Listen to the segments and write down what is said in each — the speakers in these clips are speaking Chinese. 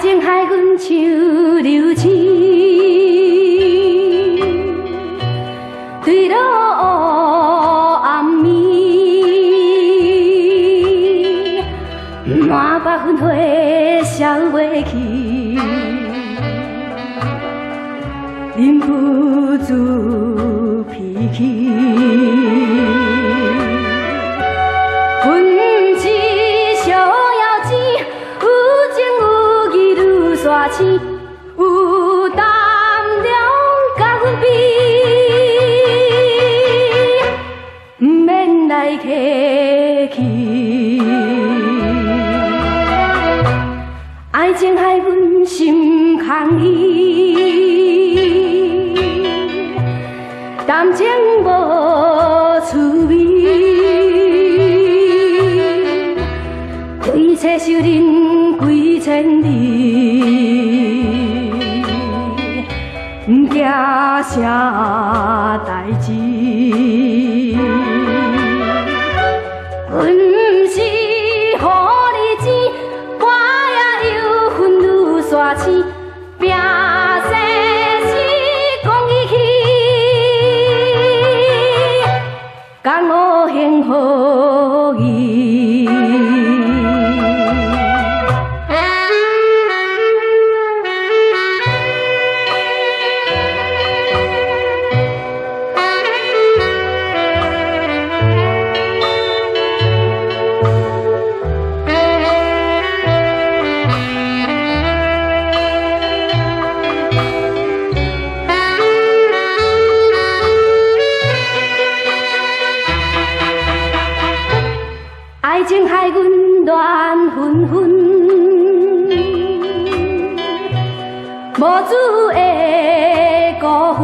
情海阮像流星，坠落暗暝，满把烟火烧袂去，忍不住脾气。有胆量甲阮比，毋免来客气。爱情害阮心空意，感情无趣味，规切受忍几千里。毋惊啥代志，阮毋是予你钱，我也有份愈煞钱，拼生死讲义气，讲好幸好意。爱情害阮乱纷纷，无主的孤魂，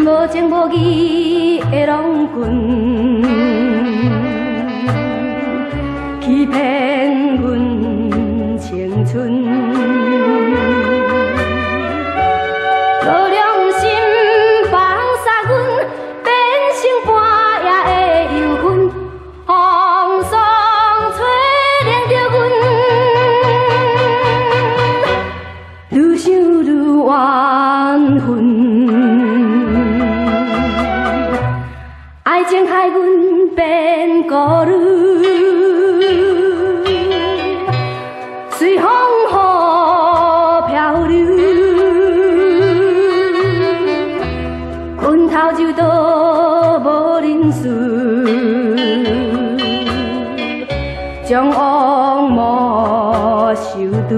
无情无义的浪棍，欺骗阮青春。愈想愈怨恨，爱情害阮变孤女，随风雨漂流，拳头就倒无认输，将恶魔受毒。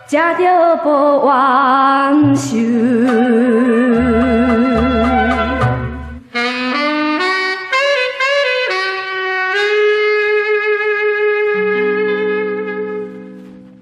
吃着报怨仇。